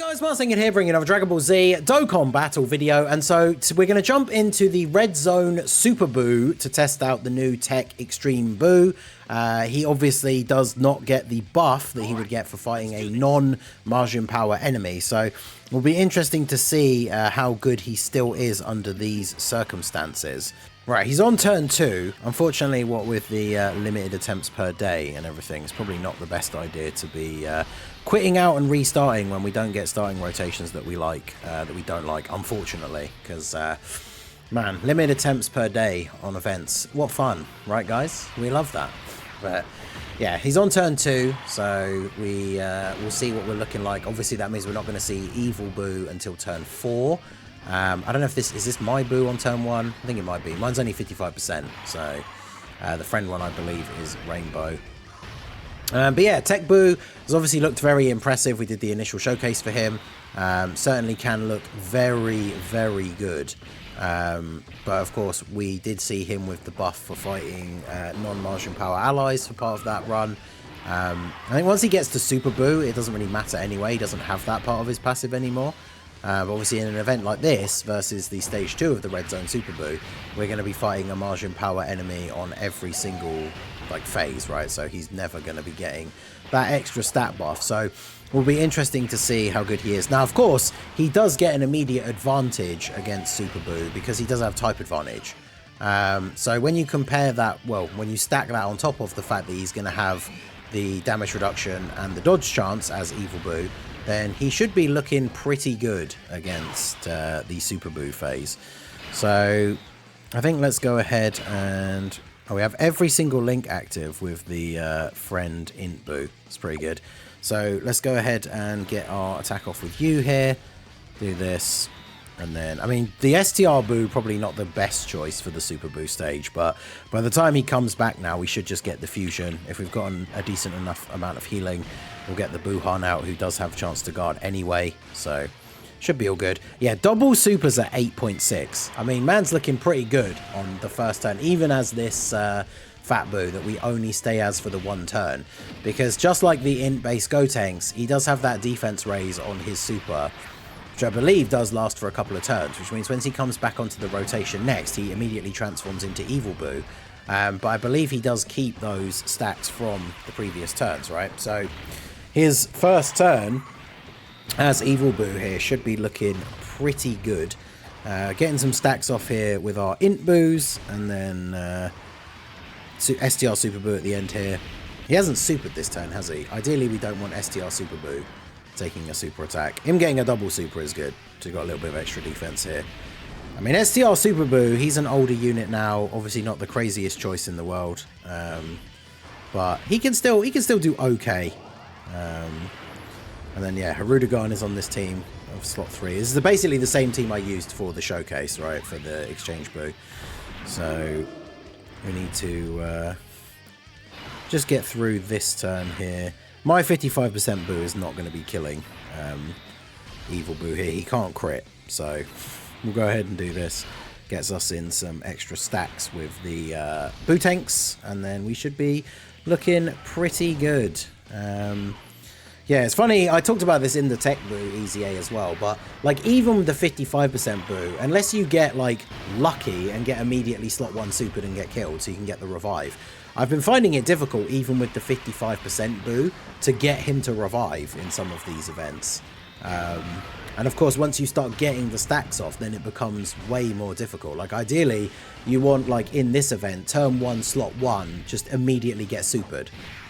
Guys, Marsingin here, bringing another Dragon Ball Z Dokkan battle video, and so we're going to jump into the Red Zone Super BUU to test out the new Tech Extreme BUU. He obviously does not get the buff that he would get for fighting a non-Majin power enemy, so it will be interesting to see how good he still is under these circumstances. Right, he's on turn 2. Unfortunately, what with the limited attempts per day and everything, it's probably not the best idea to be quitting out and restarting when we don't get starting rotations that we like, that we don't like, unfortunately. Because, man, limited attempts per day on events. What fun, right, guys? We love that. But, yeah, he's on turn 2, so we'll see what we're looking like. Obviously, that means we're not going to see Evil BUU until turn 4. I don't know if is this my BUU on turn 1? I think it might be. Mine's only 55%, so the friend one I believe is Rainbow. But yeah, Tech BUU has obviously looked very impressive. We did the initial showcase for him. Certainly can look very, very good. But of course, we did see him with the buff for fighting non-Majin power allies for part of that run. I think once he gets to Super BUU, it doesn't really matter anyway. He doesn't have that part of his passive anymore. But obviously in an event like this versus the stage 2 of the Red Zone Super BUU, we're going to be fighting a Majin power enemy on every single phase, right? So he's never going to be getting that extra stat buff. So it will be interesting to see how good he is. Now, of course, he does get an immediate advantage against Super BUU because he does have type advantage. So when you compare that, well, when you stack that on top of the fact that he's going to have the damage reduction and the dodge chance as Evil BUU, then he should be looking pretty good against the Super BUU phase. So I think let's go ahead and... Oh, we have every single link active with the friend Int BUU. It's pretty good. So let's go ahead and get our attack off with you here. Do this. And then, I mean, the STR BUU probably not the best choice for the Super BUU stage, but by the time he comes back now, we should just get the fusion. If we've got a decent enough amount of healing, we'll get the Buhan out, who does have a chance to guard anyway, so should be all good. Yeah, double supers at 8.6. I mean, man's looking pretty good on the first turn, even as this Fat BUU that we only stay as for the one turn, because just like the int-based Gotenks, he does have that defense raise on his super, which I believe does last for a couple of turns, which means when he comes back onto the rotation next, he immediately transforms into Evil BUU. But I believe he does keep those stacks from the previous turns, right? So his first turn as Evil BUU here should be looking pretty good. Getting some stacks off here with our Int BUUs, and then STR Super BUU at the end here. He hasn't supered this turn, has he? Ideally, we don't want STR Super BUU taking a super attack. Him getting a double super is good. So we've got a little bit of extra defense here. I mean, STR Super BUU, he's an older unit now. Obviously not the craziest choice in the world. But he can still do okay. And then, yeah, Harudagon is on this team of slot 3. This is basically the same team I used for the showcase, right, for the exchange BUU. So we need to just get through this turn here. My 55% BUU is not going to be killing Evil BUU here. He can't crit, so we'll go ahead and do this. Gets us in some extra stacks with the BUU tanks, and then we should be looking pretty good. Yeah, it's funny, I talked about this in the Tech BUU EZA as well, but even with the 55% BUU, unless you get lucky and get immediately slot 1 supered and get killed so you can get the revive, I've been finding it difficult even with the 55% BUU to get him to revive in some of these events. And of course, once you start getting the stacks off, then it becomes way more difficult. Ideally, you want, in this event, turn 1, slot 1, just immediately get supered.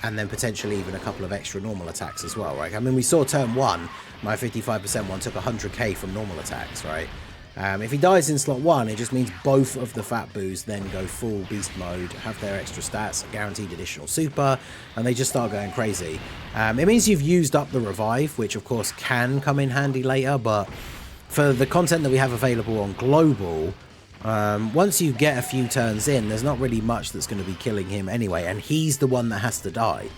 And then potentially even a couple of extra normal attacks as well, right? I mean, we saw turn 1, my 55% one took 100k from normal attacks, right? If he dies in slot 1, it just means both of the Fat BUUs then go full beast mode, have their extra stats, guaranteed additional super, and they just start going crazy. It means you've used up the revive, which of course can come in handy later, but for the content that we have available on Global, once you get a few turns in, there's not really much that's going to be killing him anyway, and he's the one that has to die,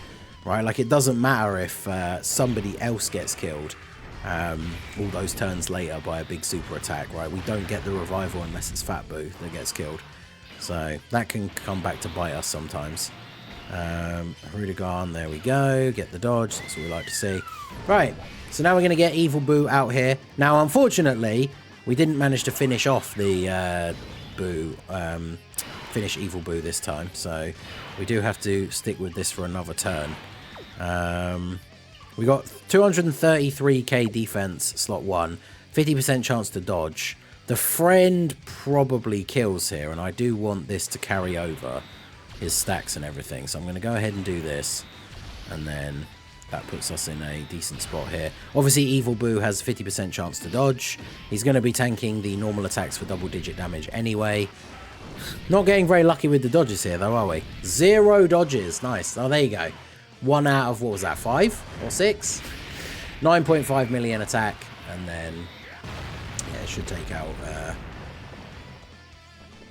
right? It doesn't matter if somebody else gets killed all those turns later by a big super attack, right? We don't get the revival unless it's Fat BUU that gets killed, so that can come back to bite us sometimes. Rudigan, there we go. Get the dodge. That's what we like to see. Right. So now we're going to get Evil Boo out here. Now, unfortunately, we didn't manage to finish off the Boo. Finish Evil Boo this time. So we do have to stick with this for another turn. We got 233k defense, slot 1. 50% chance to dodge. The friend probably kills here, and I do want this to carry over his stacks and everything. So I'm going to go ahead and do this, and then that puts us in a decent spot here. Obviously, Evil Boo has 50% chance to dodge. He's going to be tanking the normal attacks for double-digit damage anyway. Not getting very lucky with the dodges here, though, are we? 0 dodges. Nice. Oh, there you go. 1 out of, what was that, 5 or 6? 9.5 million attack, and then... yeah, it should take out...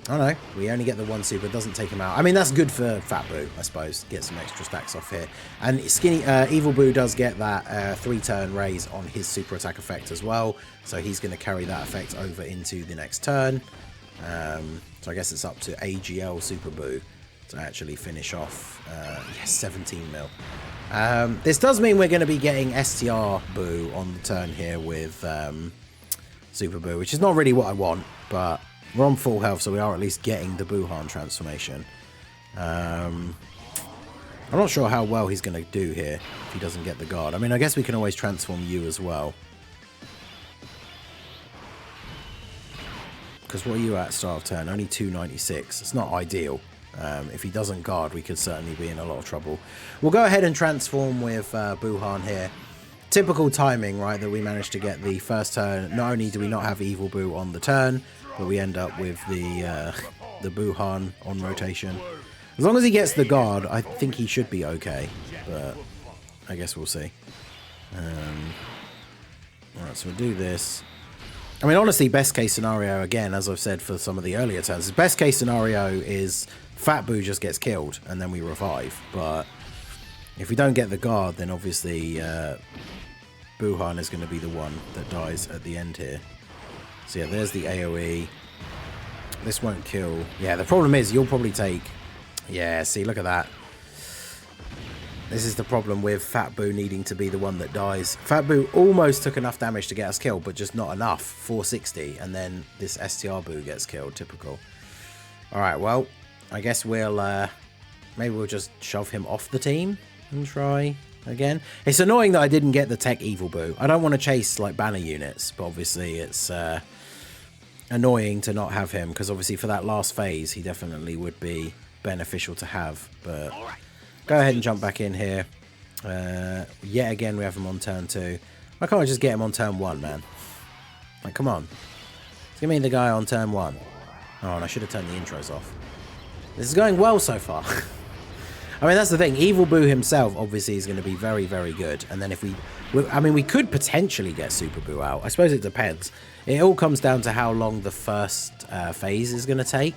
oh no, we only get the 1 super, doesn't take him out. I mean, that's good for Fat Boo, I suppose. Get some extra stacks off here. And Evil Boo does get that 3-turn raise on his super attack effect as well. So he's going to carry that effect over into the next turn. So I guess it's up to AGL Super Boo to actually finish off. Yes, 17 mil. This does mean we're going to be getting STR Boo on the turn here with Super Boo, which is not really what I want, but we're on full health, so we are at least getting the Buuhan transformation. I'm not sure how well he's going to do here if he doesn't get the guard. I mean, I guess we can always transform you as well. Because what are you at start of turn? Only 296. It's not ideal. If he doesn't guard, we could certainly be in a lot of trouble. We'll go ahead and transform with Buuhan here. Typical timing, right, that we managed to get the first turn. Not only do we not have Evil Boo on the turn, but we end up with the Buuhan on rotation. As long as he gets the guard, I think he should be okay. But I guess we'll see. Alright, so we'll do this. I mean, honestly, best case scenario, again, as I've said for some of the earlier turns, the best case scenario is Fat Boo just gets killed and then we revive. But if we don't get the guard, then obviously Buuhan is going to be the one that dies at the end here. So yeah, there's the AoE. This won't kill. Yeah, the problem is you'll probably take... yeah, see, look at that. This is the problem with Fat Boo needing to be the one that dies. Fat Boo almost took enough damage to get us killed, but just not enough. 460, and then this STR Boo gets killed. Typical. Alright, well, I guess we'll... maybe we'll just shove him off the team and try again. It's annoying that I didn't get the Tech Evil Boo. I don't want to chase, like, banner units, but obviously it's annoying to not have him, because obviously for that last phase, he definitely would be beneficial to have, but... go ahead and jump back in here. Yet again, we have him on turn 2. Why can't I just get him on turn 1, man? Like, come on. Give me the guy on turn 1. Oh, and I should have turned the intros off. This is going well so far. I mean, that's the thing. Evil Boo himself, obviously, is going to be very, very good. And then if we... I mean, we could potentially get Super Boo out. I suppose it depends. It all comes down to how long the first phase is going to take.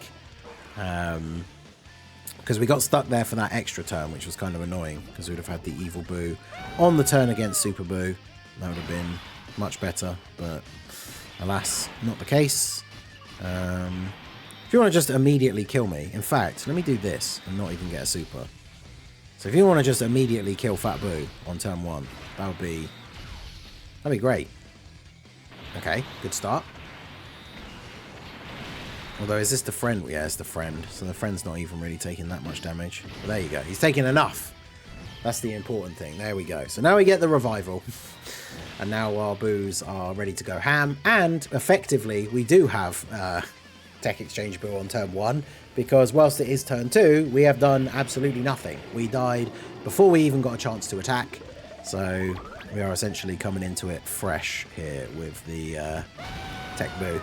Because we got stuck there for that extra turn, which was kind of annoying, because we would have had the Evil Boo on the turn against Super Boo. That would have been much better, but alas, not the case. If you want to just immediately kill me, in fact, let me do this and not even get a super. So if you want to just immediately kill Fat Boo on turn 1, that'd be great. Okay, good start. Although, is this the friend? Yeah, it's the friend. So the friend's not even really taking that much damage. But there you go. He's taking enough. That's the important thing. There we go. So now we get the revival. And now our boos are ready to go ham. And effectively, we do have Tech Exchange Boo on turn 1. Because whilst it is turn 2, we have done absolutely nothing. We died before we even got a chance to attack. So we are essentially coming into it fresh here with the Tech Boo.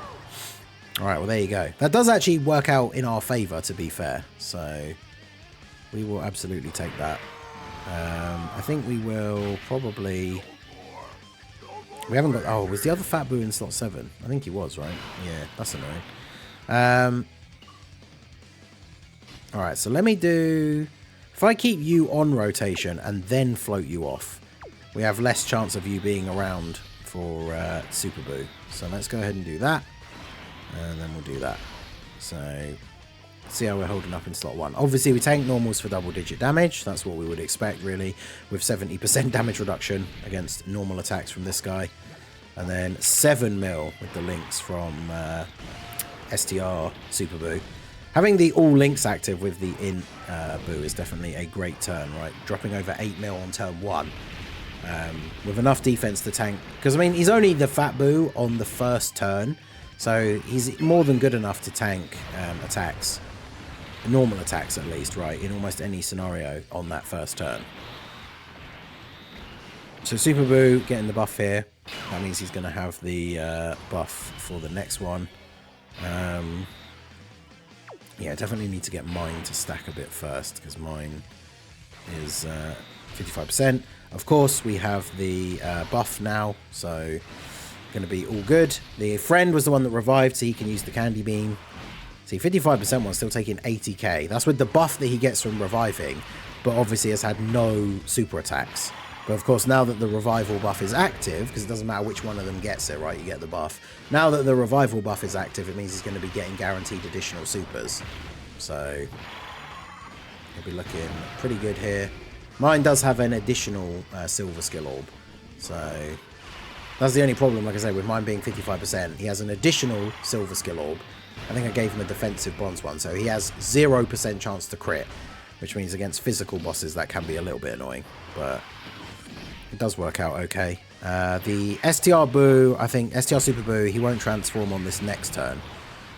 Alright, well there you go. That does actually work out in our favour, to be fair. So we will absolutely take that. I think we will probably... we haven't got... oh, was the other Fat Boo in slot 7? I think he was, right? Yeah, that's annoying. Alright, so let me do... if I keep you on rotation and then float you off, we have less chance of you being around for Super Boo. So let's go ahead and do that. And then we'll do that. So See how we're holding up in slot 1. Obviously, we tank normals for double-digit damage. That's what we would expect, really, with 70% damage reduction against normal attacks from this guy. And then 7 mil with the links from STR Super BUU. Having the all links active with the in BUU is definitely a great turn, right? Dropping over 8 mil on turn 1. With enough defense to tank. Because, I mean, he's only the fat BUU on the first turn. So he's more than good enough to tank attacks. Normal attacks, at least, right? In almost any scenario on that first turn. So Super BUU getting the buff here. That means he's going to have the buff for the next one. Yeah, definitely need to get mine to stack a bit first, because mine is 55%. Of course, we have the buff now, so going to be all good. The friend was the one that revived, so he can use the candy beam. See, 55% one's still taking 80k. That's with the buff that he gets from reviving, but obviously has had no super attacks. But of course, now that the revival buff is active, because it doesn't matter which one of them gets it, right? You get the buff. Now that the revival buff is active, it means he's going to be getting guaranteed additional supers. So he'll be looking pretty good here. Mine does have an additional silver skill orb. So that's the only problem, like I say, with mine being 55%. He has an additional silver skill orb. I think I gave him a defensive bronze one, so he has 0% chance to crit, which means against physical bosses that can be a little bit annoying, but it does work out okay. The STR BUU, I think STR Super BUU, he won't transform on this next turn.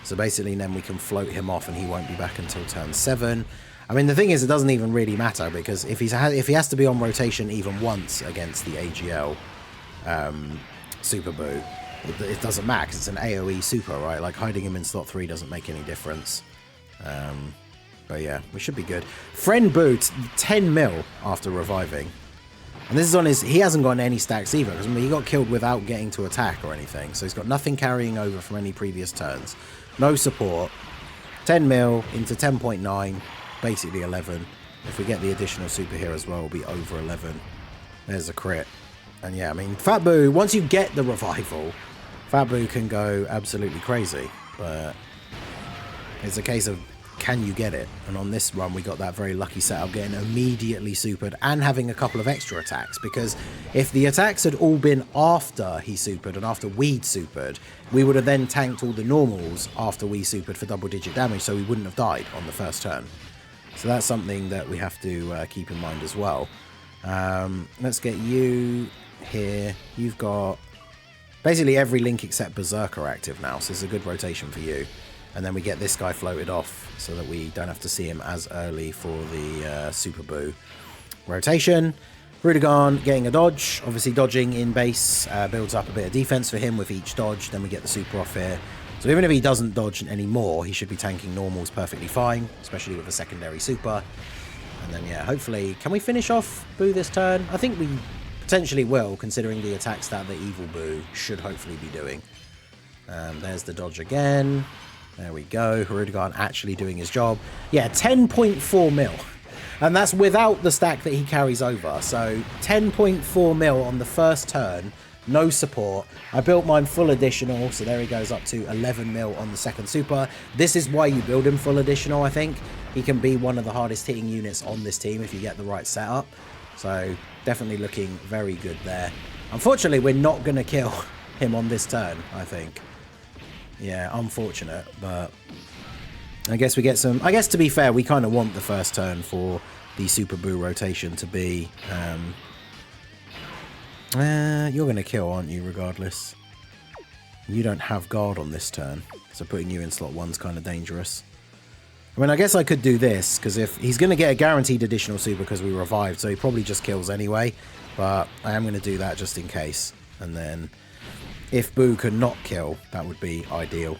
So basically then we can float him off and he won't be back until turn 7. I mean, the thing is, it doesn't even really matter, because if he has to be on rotation even once against the AGL Super BUU, it doesn't matter, because it's an AoE super, right? Like, hiding him in slot 3 doesn't make any difference. But yeah, we should be good. Friend BUU, 10 mil after reviving. And this is on his... He hasn't gotten any stacks either, because he got killed without getting to attack or anything. So he's got nothing carrying over from any previous turns. No support. 10 mil into 10.9. Basically 11. If we get the additional super here as well, it'll be over 11. There's a crit. And yeah, I mean, Fat BUU, once you get the revival, Fat BUU can go absolutely crazy. But it's a case of, can you get it? And on this run, we got that very lucky setup, getting immediately supered and having a couple of extra attacks. Because if the attacks had all been after he supered and after we'd supered, we would have then tanked all the normals after we supered for double-digit damage, so we wouldn't have died on the first turn. So that's something that we have to keep in mind as well. Let's get you here. You've got basically every link except Berserker active now, so it's a good rotation for you. And then we get this guy floated off so that we don't have to see him as early for the Super BUU rotation. Rudigan getting a dodge. Obviously dodging in base builds up a bit of defense for him with each dodge. Then we get the super off here. So even if he doesn't dodge anymore, he should be tanking normals perfectly fine, especially with a secondary super. And then, yeah, hopefully... Can we finish off BUU this turn? I think we potentially will, considering the attack stat that Evil BUU should hopefully be doing. There's the dodge again. There we go. Rudigan actually doing his job. Yeah, 10.4 mil. And that's without the stack that he carries over. So 10.4 mil on the first turn. No support. I built mine full additional, so there he goes up to 11 mil on the second super. This is why you build him full additional, I think. He can be one of the hardest hitting units on this team if you get the right setup. So definitely looking very good there. Unfortunately, we're not going to kill him on this turn, I think. Yeah, unfortunate, but I guess we get some... I guess, to be fair, we kind of want the first turn for the Super BUU rotation to be... you're going to kill, aren't you, regardless? You don't have guard on this turn, so putting you in slot 1's kind of dangerous. I mean, I guess I could do this, because if he's going to get a guaranteed additional super because we revived, so he probably just kills anyway, but I am going to do that just in case. And then, if BUU can not kill, that would be ideal.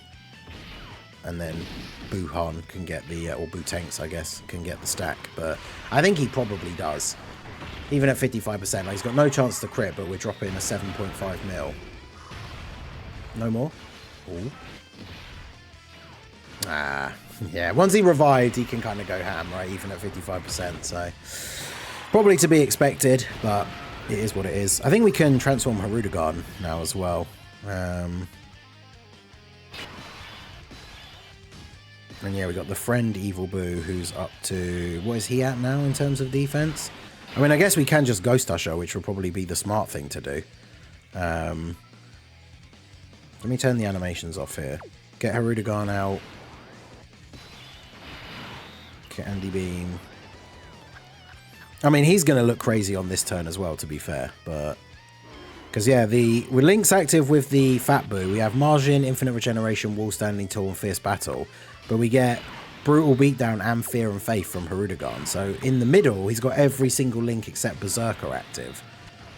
And then BUU can get the, or BUU Tanks, I guess, can get the stack, but I think he probably does. Even at 55%, like he's got no chance to crit, but we're dropping a 7.5 mil. No more? Ooh. Ah, yeah. Once he revived, he can kind of go ham, right? Even at 55%, so... Probably to be expected, but it is what it is. I think we can transform Rudigan now as well. And yeah, we got the friend Evil Boo, who's up to... What is he at now in terms of defense? I mean, I guess we can just Ghost Usher, which will probably be the smart thing to do. Let me turn the animations off here. Get Harudagan out. Get Andy Beam. I mean, he's going to look crazy on this turn as well, to be fair. But... Because, yeah, with Link's active with the Fat Boo. We have Majin, Infinite Regeneration, Wall Standing Tall, and Fierce Battle. But we get Brutal Beatdown and Fear and Faith from Harudagan. So in the middle, he's got every single Link except Berserker active,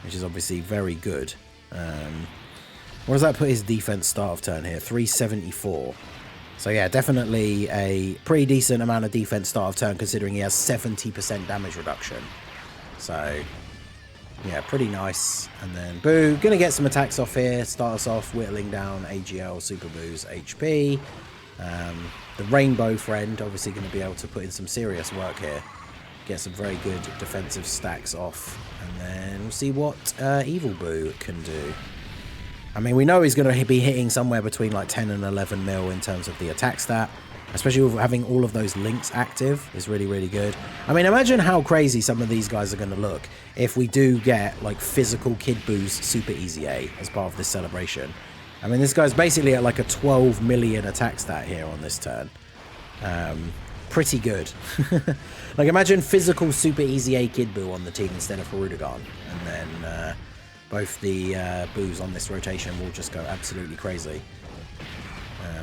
which is obviously very good. What does that put his defense start of turn here? 374. So yeah, definitely a pretty decent amount of defense start of turn considering he has 70% damage reduction. So yeah, pretty nice. And then Boo, gonna get some attacks off here. Start us off whittling down AGL, Super Boo's HP. The Rainbow friend obviously going to be able to put in some serious work here. Get some very good defensive stacks off. And then we'll see what Evil Boo can do. I mean, we know he's going to be hitting somewhere between like 10 and 11 mil in terms of the attack stat. Especially with having all of those links active is really, really good. I mean, imagine how crazy some of these guys are going to look if we do get like physical Kid Boo's Super EZA as part of this celebration. I mean, this guy's basically at like a 12 million attack stat here on this turn. Pretty good. Like, imagine physical Super EZA Kid Buu on the team instead of Harudagan. And then both the Boos on this rotation will just go absolutely crazy.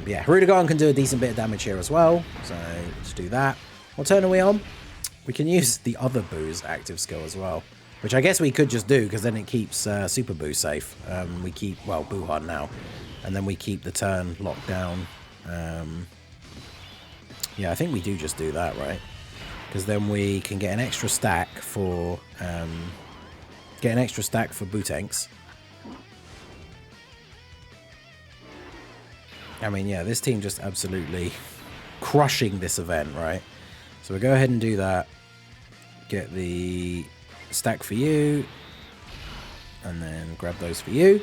Yeah, Harudagan can do a decent bit of damage here as well. So, let's do that. What turn are we on? We can use the other Boo's active skill as well. Which I guess we could just do, because then it keeps Super Buu safe. We keep, well, Buuhan now. And then we keep the turn locked down. Yeah, I think we do just do that, right? Because then we can get an extra stack for... Bootanks. I mean, yeah, this team just absolutely crushing this event, right? So we'll go ahead and do that. Get the... stack for you, and then grab those for you.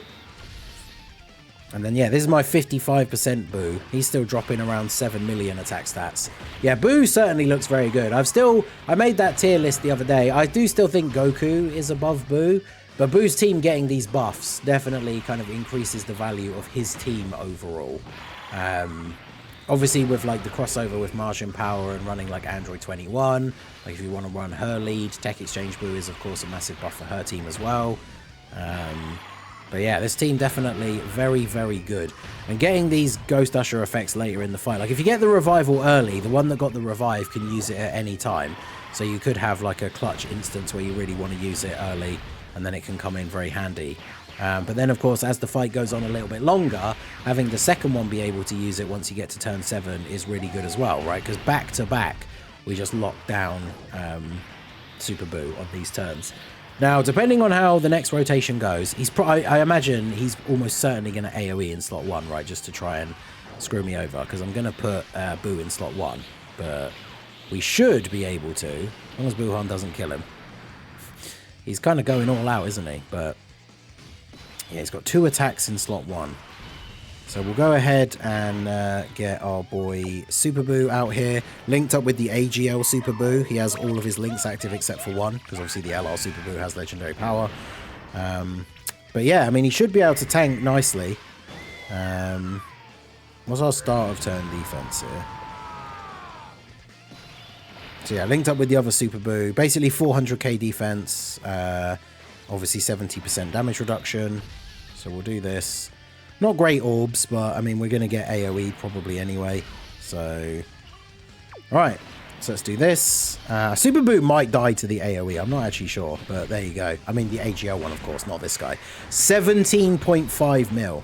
And then yeah, this is my 55% Boo. He's still dropping around 7 million attack stats. Yeah, Boo certainly looks very good. I made that tier list the other day. I do still think Goku is above Boo, but Boo's team getting these buffs definitely kind of increases the value of his team overall. Obviously with like the crossover with Majin Power and running like Android 21, like if you want to run her lead, Tech Exchange Buu is of course a massive buff for her team as well. But yeah, this team definitely very, very good. And getting these Ghost Usher effects later in the fight, like if you get the revival early, the one that got the revive can use it at any time. So you could have like a clutch instance where you really want to use it early, and then it can come in very handy. But then, of course, as the fight goes on a little bit longer, having the second one be able to use it once you get to turn 7 is really good as well, right? Because back to back, we just lock down Super Buu on these turns. Now, depending on how the next rotation goes, I imagine he's almost certainly going to AoE in slot 1, right? Just to try and screw me over, because I'm going to put Buu in slot 1. But we should be able to, as long as Buuhan doesn't kill him. He's kind of going all out, isn't he? But... yeah, he's got 2 attacks in slot 1. So we'll go ahead and get our boy Super Buu out here. Linked up with the AGL Super Buu. He has all of his links active except for one, because obviously the LR Super Buu has legendary power. But yeah, I mean, he should be able to tank nicely. What's our start of turn defense here? So yeah, linked up with the other Super Buu. Basically 400k defense. Obviously 70% damage reduction. So we'll do this. Not great orbs, but I mean, we're going to get AoE probably anyway. So, alright. So let's do this. Super Buu might die to the AoE. I'm not actually sure, but there you go. I mean, the AGL one, of course, not this guy. 17.5 mil.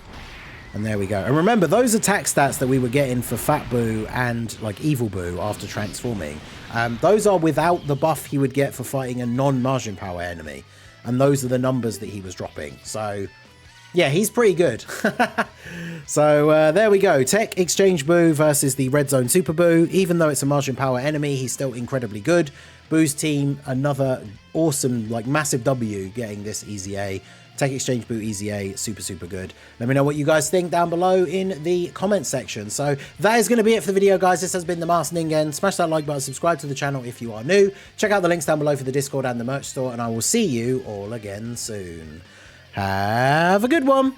And there we go. And remember, those attack stats that we were getting for Fat Buu and like Evil Buu after transforming, those are without the buff he would get for fighting a non-Majin Power enemy. And those are the numbers that he was dropping. So, yeah, he's pretty good. So, there we go. Tech Exchange Buu versus the Red Zone Super Buu. Even though it's a Majin Power enemy, he's still incredibly good. Buu's team, another awesome, like, massive W getting this EZA. Tech Exchange BUU EZA, super good. Let me know what you guys think down below in the comment section. So that is going to be it for the video, guys. This has been the Masked Ningen. Smash that like button, subscribe to the channel if you are new. Check out the links down below for the Discord and the merch store, and I will see you all again soon. Have a good one.